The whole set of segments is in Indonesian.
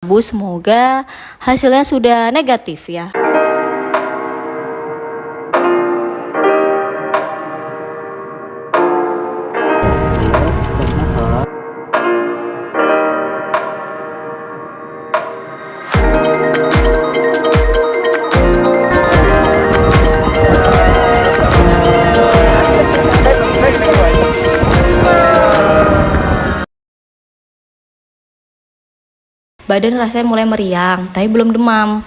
Semoga hasilnya sudah negatif ya. Badan rasanya mulai meriang, tapi belum demam.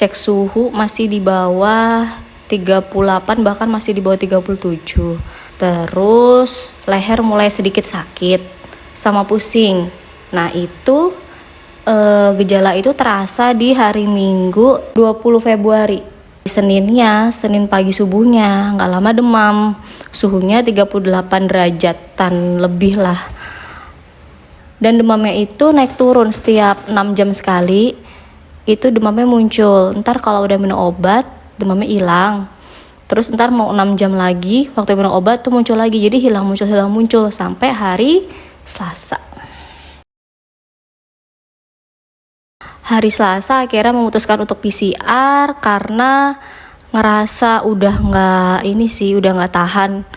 Cek suhu masih di bawah 38, bahkan masih di bawah 37. Terus leher mulai sedikit sakit sama pusing. Nah itu gejala itu terasa di hari Minggu 20 Februari. Senin pagi subuhnya nggak lama demam, suhunya 38 derajatan lebih lah. Dan demamnya itu naik turun setiap 6 jam sekali. Itu demamnya muncul. Ntar kalau udah minum obat, demamnya hilang. Terus ntar mau 6 jam lagi, waktu minum obat tuh muncul lagi. Jadi hilang muncul sampai hari Selasa. Hari Selasa akhirnya memutuskan untuk PCR karena ngerasa udah nggak tahan.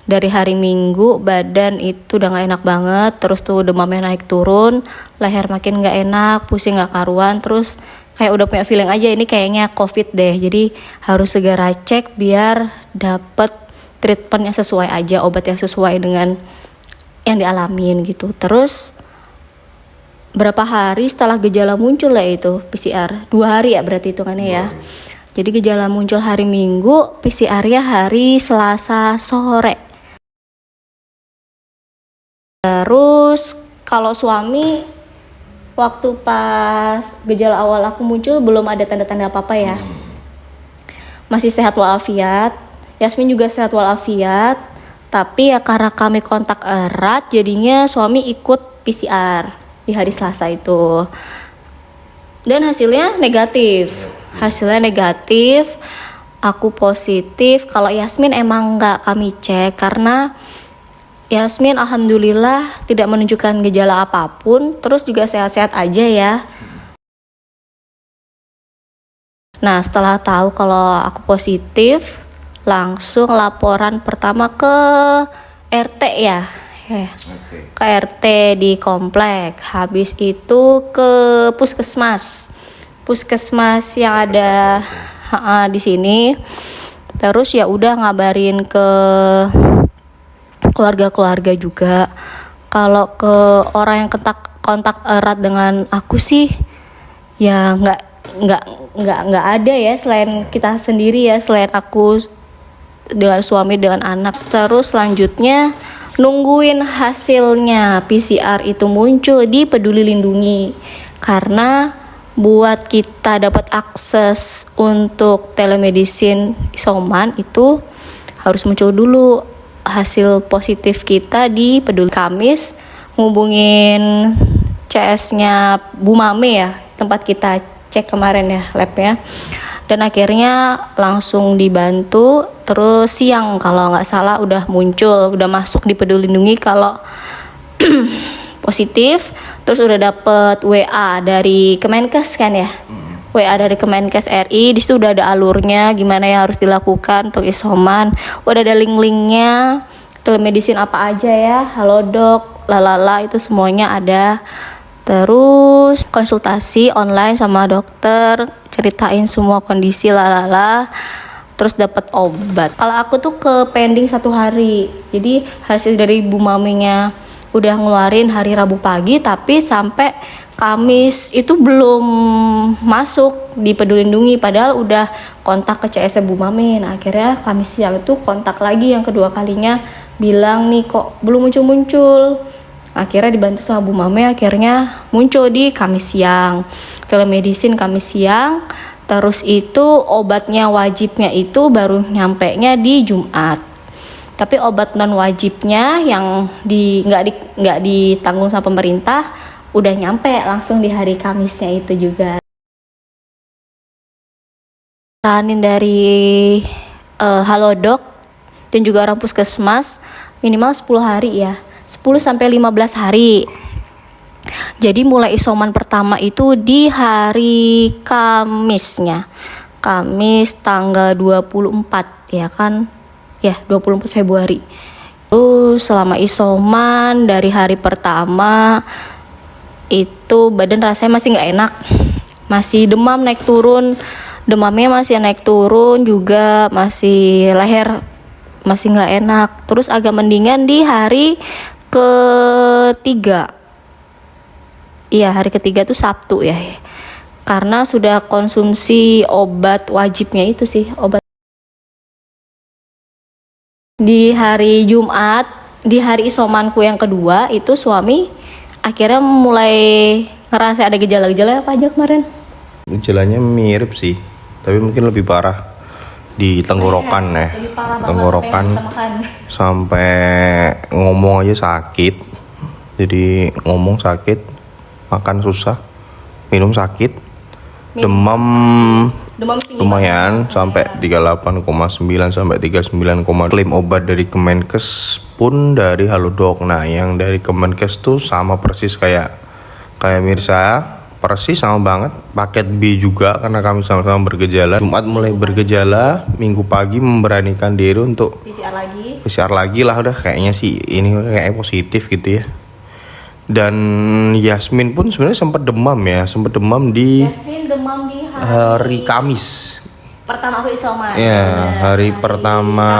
Dari hari Minggu badan itu udah gak enak banget, terus tuh demamnya naik turun, leher makin gak enak, pusing gak karuan, terus kayak udah punya feeling aja ini kayaknya COVID deh. Jadi harus segera cek biar dapet treatment yang sesuai aja, obat yang sesuai dengan yang dialamin gitu. Terus berapa hari setelah gejala muncul lah itu PCR, 2 hari ya berarti hitungannya ya. Jadi gejala muncul hari Minggu, PCR-nya hari Selasa sore. Terus kalau suami waktu pas gejala awal aku muncul belum ada tanda-tanda apa-apa ya. Masih sehat walafiat. Yasmin juga sehat walafiat. Tapi ya karena kami kontak erat jadinya suami ikut PCR di hari Selasa itu. Dan hasilnya negatif. Aku positif. Kalau Yasmin emang nggak kami cek karena Yasmin alhamdulillah tidak menunjukkan gejala apapun, terus juga sehat-sehat aja ya. Nah setelah tahu kalau aku positif, langsung laporan pertama ke RT ya. Ke RT di komplek. Habis itu ke puskesmas yang ada di sini. Terus ya udah ngabarin ke keluarga juga. Kalau ke orang yang kontak erat dengan aku sih ya nggak ada ya selain kita sendiri ya, selain aku dengan suami dengan anak. Terus selanjutnya nungguin hasilnya PCR itu muncul di Peduli Lindungi, karena buat kita dapat akses untuk telemedicine isoman itu harus muncul dulu hasil positif kita di Peduli. Kamis ngubungin CS-nya Bu Mame ya, tempat kita cek kemarin ya labnya, dan akhirnya langsung dibantu. Terus siang kalau nggak salah udah masuk di Peduli Lindungi kalau positif. Terus udah dapet WA dari Kemenkes kan ya, WA dari Kemenkes RI. Di situ udah ada alurnya gimana yang harus dilakukan untuk isoman, udah ada link-linknya, telemedicine apa aja ya, Halodoc, lalala, itu semuanya ada. Terus konsultasi online sama dokter, ceritain semua kondisi lalala, terus dapat obat. Kalau aku tuh ke pending 1 hari, jadi hasil dari Bu Maminya udah ngeluarin hari Rabu pagi, tapi sampai Kamis itu belum masuk di Peduli Lindungi, padahal udah kontak ke CS Bu Mami. Nah akhirnya Kamis siang itu kontak lagi yang kedua kalinya, bilang nih kok belum muncul. Akhirnya dibantu sama Bu Mami, akhirnya muncul di Kamis siang, telemedicine Kamis siang. Terus itu obatnya wajibnya itu baru nyampenya di Jumat. Tapi obat non wajibnya yang nggak ditanggung sama pemerintah udah nyampe langsung di hari Kamisnya itu juga. Saranin dari Halodoc dan juga orang puskesmas minimal 10 hari ya, 10 sampai 15 hari. Jadi mulai isoman pertama itu di hari Kamisnya. Kamis tanggal 24 ya kan? Ya, 24 Februari. Terus selama isoman dari hari pertama itu badan rasanya masih nggak enak. Masih demam naik turun. Demamnya masih naik turun juga, masih leher masih nggak enak. Terus agak mendingan di hari ketiga. Iya, hari ketiga tuh Sabtu ya. Karena sudah konsumsi obat wajibnya itu sih, obat. Di hari Jumat, di hari isomanku yang kedua itu suami akhirnya mulai ngerasa ada gejala-gejala apa aja kemarin? Gejalanya mirip sih, tapi mungkin lebih parah di tenggorokan ya. Tenggorokan sampai ngomong aja sakit. Jadi ngomong sakit, makan susah, minum sakit, demam lumayan sampai 38,9 sampai 39, klaim obat dari Kemenkes pun dari Halodoc. Nah, yang dari Kemenkes tuh sama persis kayak Mirsa, persis sama banget, paket B juga karena kami sama-sama bergejala. Jumat mulai bergejala, Minggu pagi memberanikan diri untuk PCR lagi lah, udah kayaknya sih ini kayak positif gitu ya. Dan Yasmin pun sebenarnya sempat demam di hari Kamis. Pertama aku isoman. Ya, hari pertama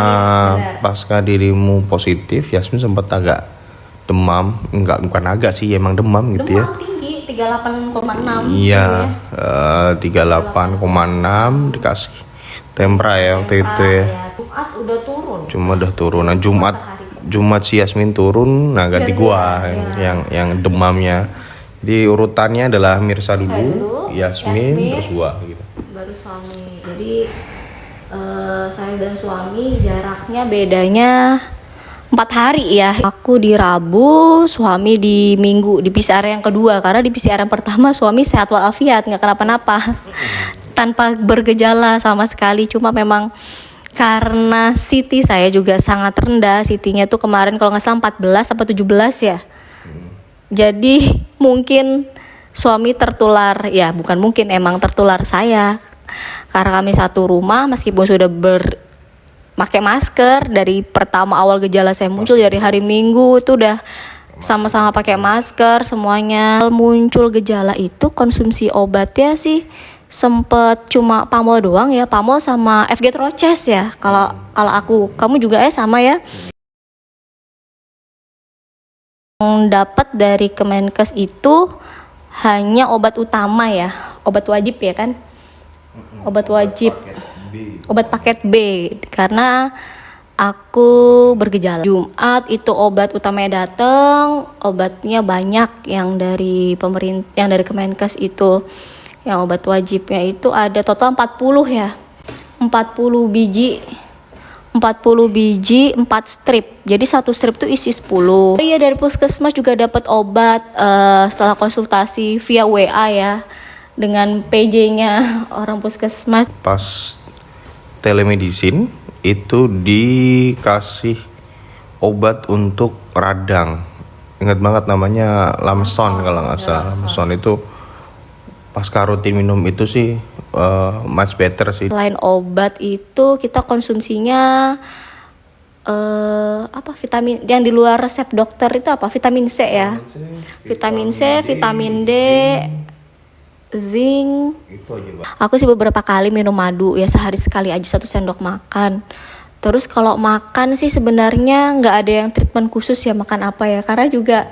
pasca dirimu positif, Yasmin sempat agak demam, bukan agak sih, emang demam gitu ya. Demam tinggi 38,6. Iya, 38,6 dikasih tempra ya waktu itu ya. Jumat udah turun. Cuma udah turun. Nah, Jumat si Yasmin turun, nah ganti gua yang demamnya. Jadi urutannya adalah Mirsa dulu, Yasmin terus gua gitu. Baru suami. Jadi saya dan suami jaraknya bedanya 4 hari ya. Aku di Rabu, suami di Minggu di PCR yang kedua. Karena di PCR yang pertama suami sehat walafiat, nggak kenapa-napa, tanpa bergejala sama sekali. Cuma memang karena CT saya juga sangat rendah, CT-nya tuh kemarin kalau nggak salah 14 atau 17 ya. Jadi mungkin suami tertular, ya bukan mungkin, emang tertular saya. Karena kami satu rumah meskipun sudah pakai masker dari pertama awal gejala saya muncul dari hari Minggu itu udah sama-sama pakai masker semuanya. Muncul gejala itu konsumsi obatnya sih sempet cuma Pamol doang ya, Pamol sama FG Troches ya. Kalau aku, kamu juga ya sama ya. Yang dapat dari Kemenkes itu hanya obat utama ya, obat wajib ya kan, obat wajib, obat paket B karena aku bergejala. Jumat itu obat utamanya datang, obatnya banyak yang dari pemerintah, yang dari Kemenkes itu. Yang obat wajibnya itu ada total 40 ya. 40 biji 4 strip. Jadi satu strip tuh isi 10. Iya, dari puskesmas juga dapat obat setelah konsultasi via WA ya dengan PJ-nya orang puskesmas. Pas telemedicine itu dikasih obat untuk radang. Ingat banget namanya Lamson kalau nggak salah. Lamson itu pasca rutin minum itu sih much better sih. Selain obat itu kita konsumsinya vitamin yang di luar resep dokter itu apa? Vitamin C ya. Vitamin C, vitamin D, zinc. Itu aja, Mbak. Aku sih beberapa kali minum madu ya, sehari sekali aja 1 sendok makan. Terus kalau makan sih sebenarnya nggak ada yang treatment khusus ya makan apa ya, karena juga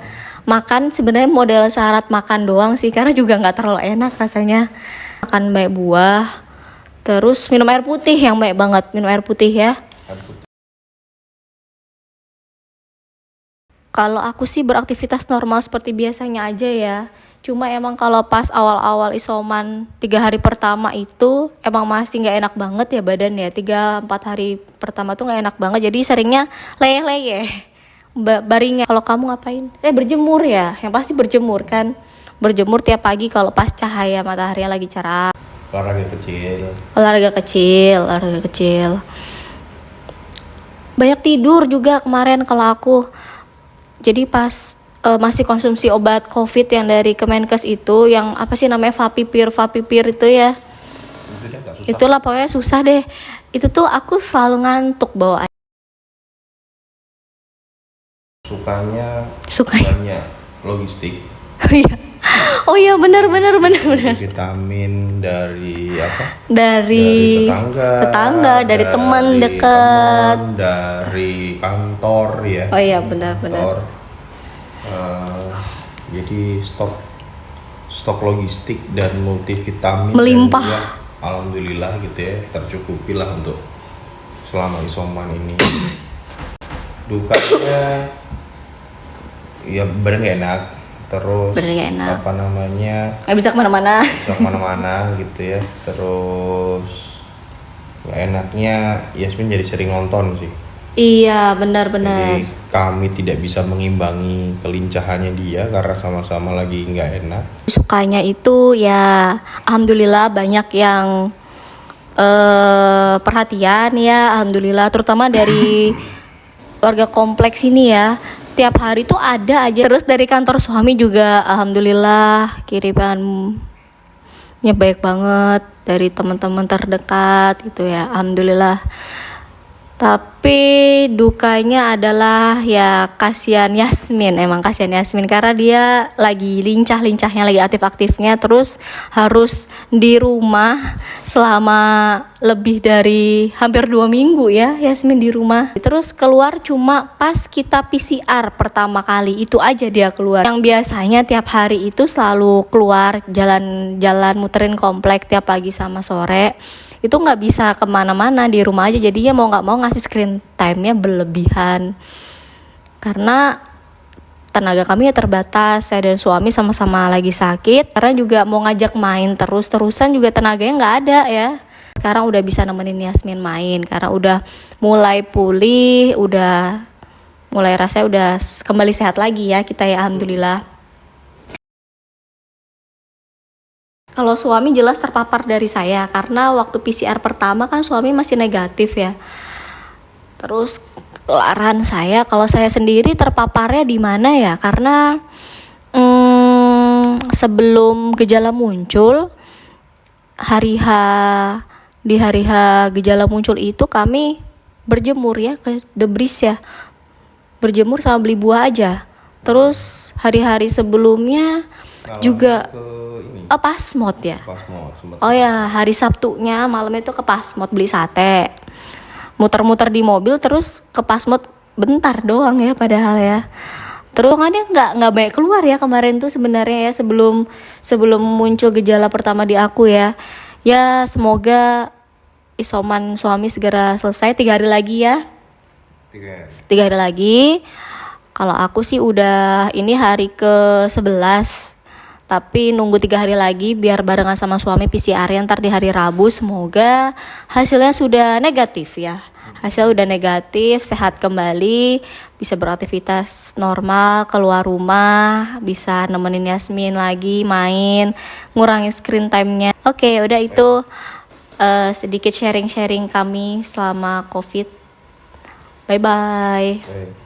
makan sebenarnya model syarat makan doang sih, karena juga nggak terlalu enak rasanya. Makan banyak buah, terus minum air putih yang baik banget, minum air putih ya. Kalau aku sih beraktivitas normal seperti biasanya aja ya. Cuma emang kalau pas awal-awal isoman 3 hari pertama itu emang masih nggak enak banget ya badan ya. 3-4 hari pertama tuh nggak enak banget, jadi seringnya leyeh-leyeh. Baringan. Kalau kamu ngapain? Berjemur ya, yang pasti berjemur kan. Berjemur tiap pagi kalau pas cahaya mataharinya lagi cerah. Olahraga kecil. Banyak tidur juga kemarin kalau aku. Jadi pas masih konsumsi obat COVID yang dari Kemenkes itu, yang apa sih namanya, Vapipir itu ya. Itulah pokoknya susah deh. Itu tuh aku selalu ngantuk bawa air. Sukanya logistik. Oh iya benar. Vitamin dari apa? Dari tetangga, dari teman dekat, dari kantor ya. Oh iya benar. Jadi stok logistik dan multivitamin melimpah. dan juga, alhamdulillah gitu ya, tercukupi lah untuk selama isoman ini. Dukanya ya bener gak enak, terus apa namanya, nggak bisa kemana-mana gitu ya. Terus gak enaknya Yasmin jadi sering nonton sih. Iya benar. Jadi kami tidak bisa mengimbangi kelincahannya dia karena sama-sama lagi nggak enak. Sukanya itu ya alhamdulillah banyak yang perhatian ya, alhamdulillah, terutama dari warga kompleks ini ya. Tiap hari tuh ada aja. Terus dari kantor suami juga alhamdulillah kirimannya baik banget dari teman-teman terdekat gitu ya, alhamdulillah. Tapi dukanya adalah ya kasihan Yasmin karena dia lagi lincah-lincahnya, lagi aktif-aktifnya, terus harus di rumah selama lebih dari hampir 2 minggu ya Yasmin di rumah. Terus keluar cuma pas kita PCR pertama kali, itu aja dia keluar. Yang biasanya tiap hari itu selalu keluar jalan-jalan muterin komplek tiap pagi sama sore. Itu nggak bisa kemana-mana, di rumah aja, jadinya mau nggak mau ngasih screen time-nya berlebihan karena tenaga kami ya terbatas. Saya dan suami sama-sama lagi sakit, karena juga mau ngajak main terus-terusan juga tenaganya nggak ada ya. Sekarang udah bisa nemenin Yasmin main karena udah mulai pulih, udah mulai rasanya udah kembali sehat lagi ya kita ya, alhamdulillah. Kalau suami jelas terpapar dari saya, karena waktu PCR pertama kan suami masih negatif ya. Terus ketularan saya. Kalau saya sendiri terpaparnya di mana ya? Karena sebelum gejala muncul, di hari H gejala muncul itu kami berjemur ya ke Debris ya. Berjemur sama beli buah aja. Terus hari-hari sebelumnya juga Pasmod ya. Oh ya, hari Sabtunya malam itu ke Pasmod beli sate. Muter-muter di mobil terus ke Pasmod bentar doang ya padahal ya. Terus kan dia nggak banyak keluar ya kemarin tuh sebenarnya ya, sebelum muncul gejala pertama di aku ya. Ya semoga isoman suami segera selesai, 3 hari lagi ya. 3 hari lagi. Kalau aku sih udah ini hari ke-11. Tapi nunggu 3 hari lagi biar barengan sama suami PCR ntar di hari Rabu. Semoga hasilnya sudah negatif ya. Hasil udah negatif, sehat kembali, bisa beraktivitas normal, keluar rumah, bisa nemenin Yasmin lagi main, ngurangin screen time-nya. Oke, udah itu sedikit sharing-sharing kami selama COVID. Bye-bye.